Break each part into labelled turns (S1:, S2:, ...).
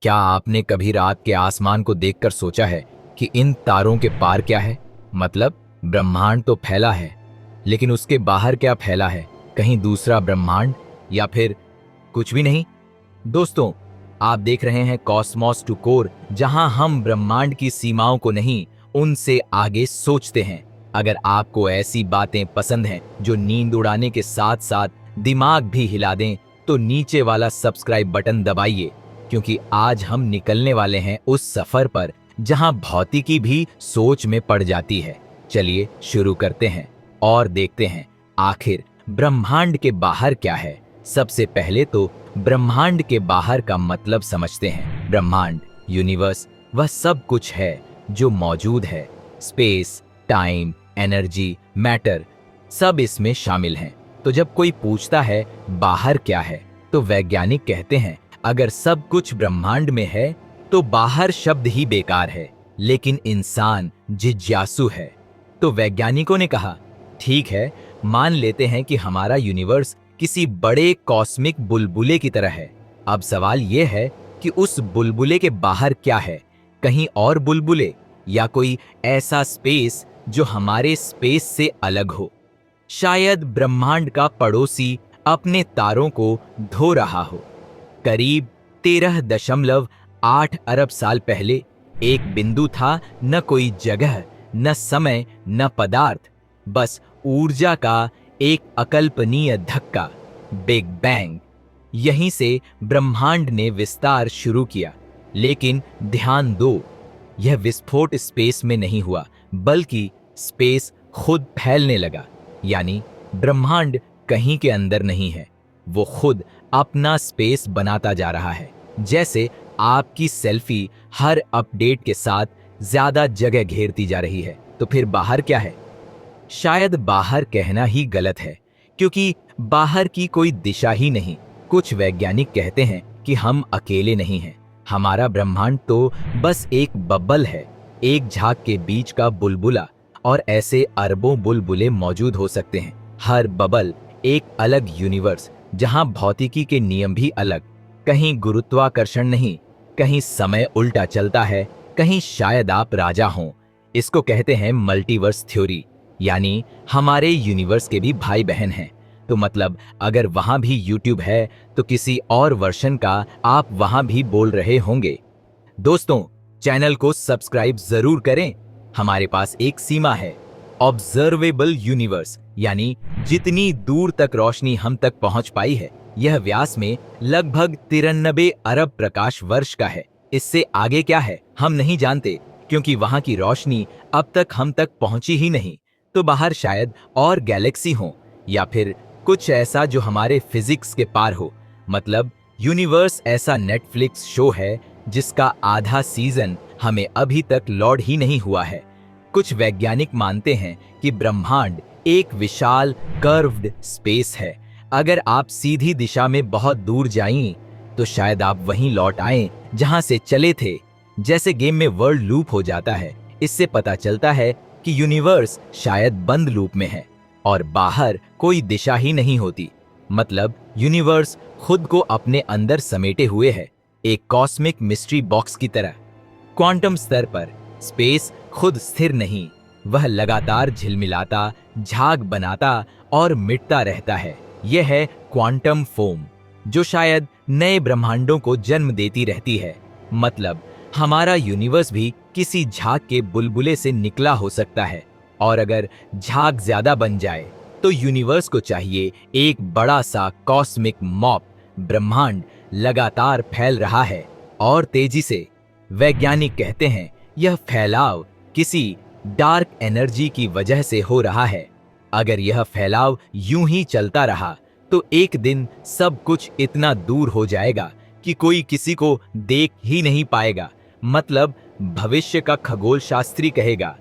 S1: क्या आपने कभी रात के आसमान को देखकर सोचा है कि इन तारों के पार क्या है? मतलब ब्रह्मांड तो फैला है, लेकिन उसके बाहर क्या फैला है? कहीं दूसरा ब्रह्मांड या फिर कुछ भी नहीं? दोस्तों, आप देख रहे हैं कॉस्मोस टू कोर, जहां हम ब्रह्मांड की सीमाओं को नहीं, उनसे आगे सोचते हैं। अगर आपको ऐसी बातें पसंद हैं जो नींद उड़ाने के साथ साथ दिमाग भी हिला दें, तो नीचे वाला सब्सक्राइब बटन दबाइए, क्योंकि आज हम निकलने वाले हैं उस सफर पर जहां भौतिकी भी सोच में पड़ जाती है। चलिए शुरू करते हैं और देखते हैं आखिर ब्रह्मांड के बाहर क्या है। सबसे पहले तो ब्रह्मांड के बाहर का मतलब समझते हैं। ब्रह्मांड, यूनिवर्स, वह सब कुछ है जो मौजूद है। स्पेस, टाइम, एनर्जी, मैटर, सब इसमें शामिल हैं। तो जब कोई पूछता है बाहर क्या है, तो वैज्ञानिक कहते हैं अगर सब कुछ ब्रह्मांड में है तो बाहर शब्द ही बेकार है। लेकिन इंसान जिज्ञासु है, तो वैज्ञानिकों ने कहा ठीक है, मान लेते हैं कि हमारा यूनिवर्स किसी बड़े कॉस्मिक बुलबुले की तरह है। अब सवाल यह है कि उस बुलबुले के बाहर क्या है? कहीं और बुलबुले या कोई ऐसा स्पेस जो हमारे स्पेस से अलग हो? शायद ब्रह्मांड का पड़ोसी अपने तारों को धो रहा हो। करीब 13.8 अरब साल पहले एक बिंदु था, न कोई जगह, न समय, न पदार्थ, बस ऊर्जा का एक अकल्पनीय धक्का, बिग बैंग। यहीं से ब्रह्मांड ने विस्तार शुरू किया। लेकिन ध्यान दो, यह विस्फोट स्पेस में नहीं हुआ, बल्कि स्पेस खुद फैलने लगा। यानी ब्रह्मांड कहीं के अंदर नहीं है, वो खुद अपना स्पेस बनाता जा रहा है। जैसे आपकी सेल्फी हर अपडेट के साथ ज्यादा जगह घेरती जा रही है। तो फिर बाहर क्या है? शायद बाहर कहना ही गलत है, क्योंकि बाहर की कोई दिशा ही नहीं। कुछ वैज्ञानिक कहते हैं कि हम अकेले नहीं हैं। हमारा ब्रह्मांड तो बस एक बबल है, एक झाग के बीच का बुलबुला, और ऐसे अरबों बुलबुले मौजूद हो सकते हैं। हर बबल एक अलग यूनिवर्स, जहां भौतिकी के नियम भी अलग। कहीं गुरुत्वाकर्षण नहीं, कहीं समय उल्टा चलता है, कहीं शायद आप राजा हों। इसको कहते हैं मल्टीवर्स थ्योरी, यानी हमारे यूनिवर्स के भी भाई बहन हैं। तो मतलब अगर वहां भी यूट्यूब है, तो किसी और वर्जन का आप वहां भी बोल रहे होंगे। दोस्तों, चैनल को सब्सक्राइब जरूर करें। हमारे पास एक सीमा है, ऑब्जर्वेबल यूनिवर्स, यानी जितनी दूर तक रोशनी हम तक पहुंच पाई है। यह व्यास में लगभग 93 अरब प्रकाश वर्ष का है। इससे आगे क्या है हम नहीं जानते, क्योंकि वहां की रोशनी अब तक हम तक पहुंची ही नहीं। तो बाहर शायद और गैलेक्सी हो, या फिर कुछ ऐसा जो हमारे फिजिक्स के पार हो। मतलब यूनिवर्स ऐसा नेटफ्लिक्स शो है जिसका आधा सीजन हमें अभी तक लॉड ही नहीं हुआ है। कुछ वैज्ञानिक मानते हैं कि ब्रह्मांड एक विशाल कर्व्ड स्पेस है। अगर आप सीधी दिशा में बहुत दूर जाएं, तो शायद आप वहीं लौट आएं जहां से चले थे। जैसे गेम में वर्ल्ड लूप हो जाता है। इससे पता चलता है कि यूनिवर्स शायद बंद लूप में है और बाहर कोई दिशा ही नहीं होती। मतलब यूनिवर्स खुद को अपने अंदर समेटे हुए है, एक कॉस्मिक मिस्ट्री बॉक्स की तरह। क्वांटम स्तर पर स्पेस खुद स्थिर नहीं, वह लगातार झिलमिलाता, झाग बनाता और मिटता रहता है। यह है क्वांटम फोम, जो शायद नए ब्रह्मांडों को जन्म देती रहती है। मतलब हमारा यूनिवर्स भी किसी झाग के बुलबुले से निकला हो सकता है, और अगर झाग ज्यादा बन जाए तो यूनिवर्स को चाहिए एक बड़ा सा कॉस्मिक मॉप। ब्रह्मांड लगातार फैल रहा है और तेजी से। वैज्ञानिक कहते हैं यह फैलाव किसी डार्क एनर्जी की वजह से हो रहा है। अगर यह फैलाव यूं ही चलता रहा, तो एक दिन सब कुछ इतना दूर हो जाएगा कि कोई किसी को देख ही नहीं पाएगा। मतलब भविष्य का खगोल शास्त्री कहेगा,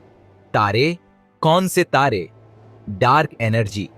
S1: तारे? कौन से तारे? डार्क एनर्जी,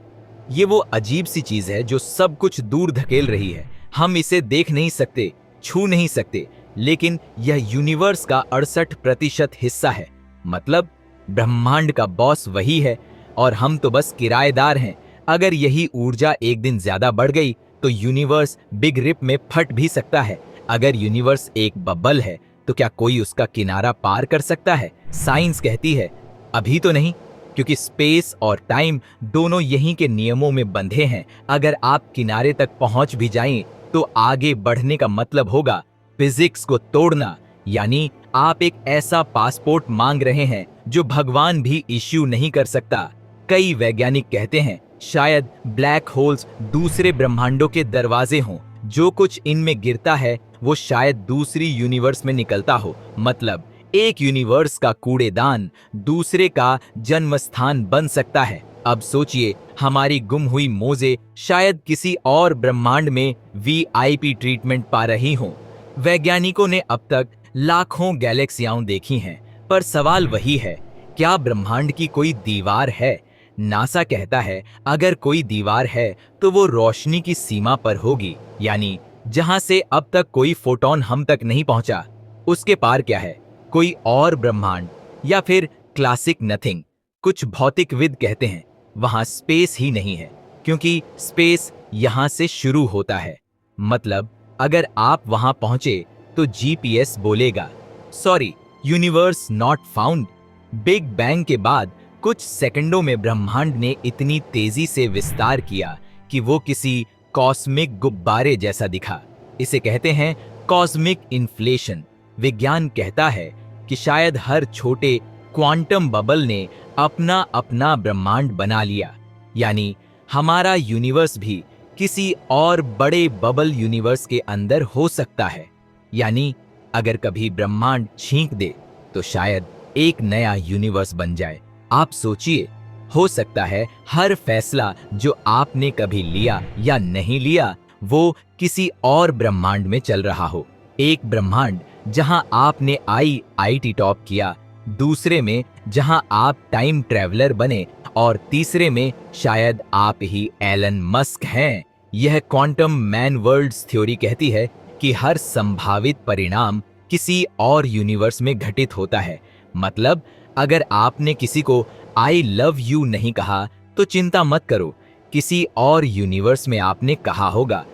S1: ये वो अजीब सी चीज है जो सब कुछ दूर धकेल रही है। हम इसे देख नहीं सकते, छू नहीं सकते, लेकिन यह यूनिवर्स का 68% हिस्सा है। मतलब ब्रह्मांड का बॉस वही है और हम तो बस किराएदार हैं। अगर यही ऊर्जा एक दिन ज्यादा बढ़ गई, तो यूनिवर्स बिग रिप में फट भी सकता है। अगर यूनिवर्स एक बबल है तो क्या कोई उसका किनारा पार कर सकता है? साइंस कहती है अभी तो नहीं, क्योंकि स्पेस और टाइम दोनों यहीं के नियमों में बंधे हैं। अगर आप किनारे तक पहुंच भी जाएं तो आगे बढ़ने का मतलब होगा फिजिक्स को तोड़ना, यानी आप एक ऐसा पासपोर्ट मांग रहे हैं जो भगवान भी इश्यू नहीं कर सकता। कई वैज्ञानिक कहते हैं शायद ब्लैक होल्स दूसरे ब्रह्मांडों के दरवाजे हों। जो कुछ इनमें गिरता है वो शायद दूसरी यूनिवर्स में निकलता हो। मतलब एक यूनिवर्स का कूड़ेदान दूसरे का जन्म स्थान बन सकता है। अब सोचिए, हमारी गुम हुई मोजे शायद किसी और ब्रह्मांड में वीआईपी ट्रीटमेंट पा रही हों। वैज्ञानिकों ने अब तक लाखों गैलेक्सियां देखी हैं, पर सवाल वही है, क्या ब्रह्मांड की कोई दीवार है? नासा कहता है अगर कोई दीवार है तो वो रोशनी की सीमा पर होगी, यानी जहां से अब तक कोई फोटोन हम तक नहीं पहुंचा। उसके पार क्या है? कोई और ब्रह्मांड या फिर क्लासिक नथिंग? कुछ भौतिकविद कहते हैं वहां स्पेस ही नहीं है, क्योंकि स्पेस यहां से शुरू होता है। मतलब अगर आप वहां पहुंचे तो जीपीएस बोलेगा sorry, universe not found. Big bang के बाद कुछ सेकंडों में ब्रह्मांड ने इतनी तेजी से विस्तार किया कि वो किसी कॉस्मिक गुब्बारे जैसा दिखा। इसे कहते हैं कॉस्मिक इन्फ्लेशन। विज्ञान कहता है कि शायद हर छोटे क्वांटम बबल ने अपना अपना ब्रह्मांड बना लिया, यानी हमारा यूनिवर्स भी किसी और बड़े बबल यूनिवर्स के अंदर हो सकता है। यानी अगर कभी ब्रह्मांड छींक दे तो शायद एक नया यूनिवर्स बन जाए। आप सोचिए, हो सकता है हर फैसला जो आपने कभी लिया या नहीं लिया वो किसी और ब्रह्मांड में चल रहा हो। एक ब्रह्मांड जहां आपने आईआईटी टॉप किया, दूसरे में जहां आप टाइम ट्रैवलर बने, और तीसरे में शायद आप ही एलन मस्क हैं। यह क्वांटम मैन वर्ल्ड्स थ्योरी कहती है कि हर संभावित परिणाम किसी और यूनिवर्स में घटित होता है। मतलब अगर आपने किसी को आई लव यू नहीं कहा तो चिंता मत करो, किसी और यूनिवर्स में आपने कहा होगा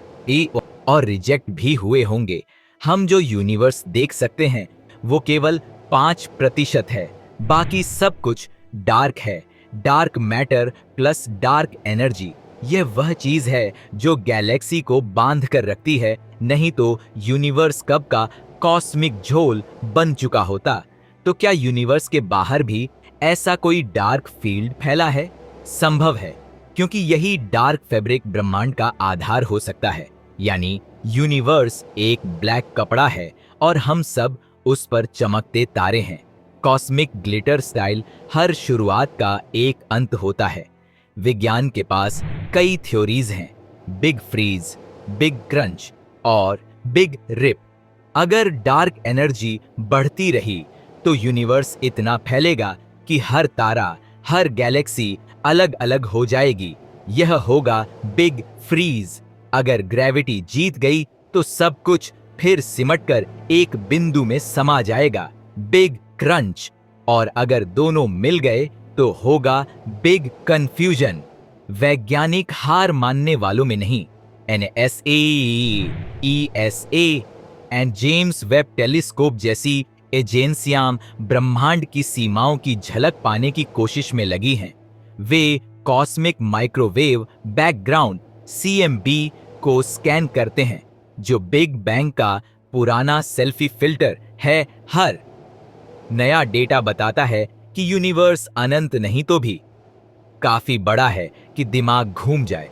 S1: और रिजेक्ट भी हुए होंगे। हम जो यूनिवर्स देख सकते हैं वो केवल 5% है, बाकी सब कुछ डार्क है। Dark matter plus dark energy, यह वह चीज है जो गैलेक्सी को बांध कर रखती है, नहीं तो यूनिवर्स कब का कॉस्मिक झोल बन चुका होता। तो क्या यूनिवर्स के बाहर भी ऐसा कोई डार्क फील्ड फैला है? संभव है, क्योंकि यही डार्क फैब्रिक ब्रह्मांड का आधार हो सकता है। यानी यूनिवर्स एक ब्लैक कपड़ा है और हम सब उस पर चमकते तारे हैं। कॉस्मिक ग्लिटर स्टाइल हर शुरुआत का एक अंत होता है। विज्ञान के पास कई थ्योरीज हैं, बिग फ्रीज, बिग क्रंच और बिग रिप। अगर डार्क एनर्जी बढ़ती रही तो यूनिवर्स इतना फैलेगा कि हर तारा, हर गैलेक्सी अलग अलग हो जाएगी। यह होगा बिग फ्रीज। अगर ग्रेविटी जीत गई तो सब कुछ फिर सिमटकर एक बिंदु में समा जाएगा, बिग क्रंच। और अगर दोनों मिल गए तो होगा बिग कंफ्यूजन। वैज्ञानिक हार मानने वालों में नहीं। NSA, ESA and James Webb telescope जैसी एजेंसियां ब्रह्मांड की सीमाओं की झलक पाने की कोशिश में लगी हैं। वे कॉस्मिक माइक्रोवेव बैकग्राउंड सीएमबी को स्कैन करते हैं, जो बिग बैंग का पुराना सेल्फी फिल्टर है। हर नया डेटा बताता है कि यूनिवर्स अनंत नहीं तो भी काफी बड़ा है कि दिमाग घूम जाए।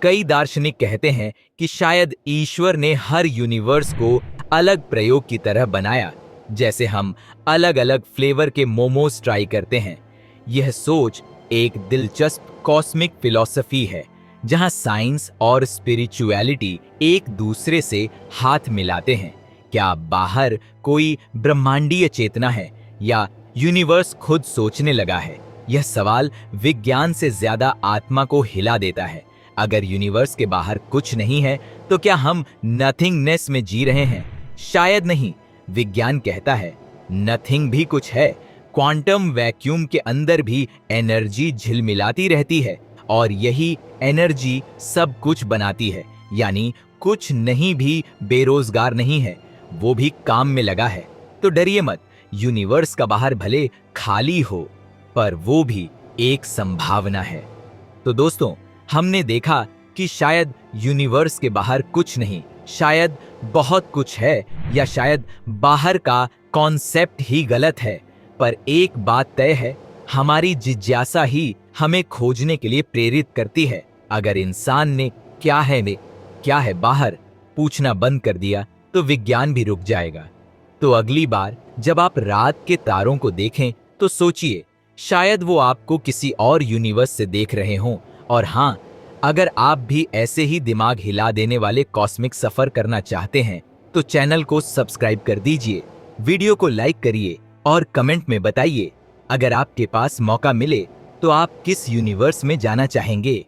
S1: कई दार्शनिक कहते हैं कि शायद ईश्वर ने हर यूनिवर्स को अलग प्रयोग की तरह बनाया, जैसे हम अलग अलग फ्लेवर के मोमोज ट्राई करते हैं। यह सोच एक दिलचस्प कॉस्मिक फिलॉसफी है, जहां साइंस और स्पिरिचुअलिटी एक दूसरे से हाथ मिलाते हैं। क्या बाहर कोई ब्रह्मांडीय चेतना है या यूनिवर्स खुद सोचने लगा है? यह सवाल विज्ञान से ज्यादा आत्मा को हिला देता है। अगर यूनिवर्स के बाहर कुछ नहीं है तो क्या हम नथिंगनेस में जी रहे हैं? शायद नहीं। विज्ञान कहता है नथिंग भी कुछ है। क्वांटम वैक्यूम के अंदर भी एनर्जी झिलमिलाती रहती है और यही एनर्जी सब कुछ बनाती है। यानी कुछ नहीं भी बेरोजगार नहीं है, वो भी काम में लगा है। तो डरिए मत, यूनिवर्स का बाहर भले खाली हो, पर वो भी एक संभावना है। तो दोस्तों, हमने देखा कि शायद यूनिवर्स के बाहर कुछ नहीं, शायद बहुत कुछ है, या शायद बाहर का कॉन्सेप्ट ही गलत है। पर एक बात तय है, हमारी जिज्ञासा ही हमें खोजने के लिए प्रेरित करती है। अगर इंसान ने क्या है बाहर पूछना बंद कर दिया, तो विज्ञान भी रुक जाएगा। तो अगली बार जब आप रात के तारों को देखें, तो सोचिए, शायद वो आपको किसी और यूनिवर्स से देख रहे हों। और हाँ, अगर आप भी ऐसे ही दिमाग हिला देने वाले कॉस्मिक सफर करना चाहते हैं, तो चैनल को सब्सक्राइब कर दीजिए, वीडियो को लाइक करिए और कमेंट में बताइए, अगर आपके पास मौका मिले तो आप किस यूनिवर्स में जाना चाहेंगे।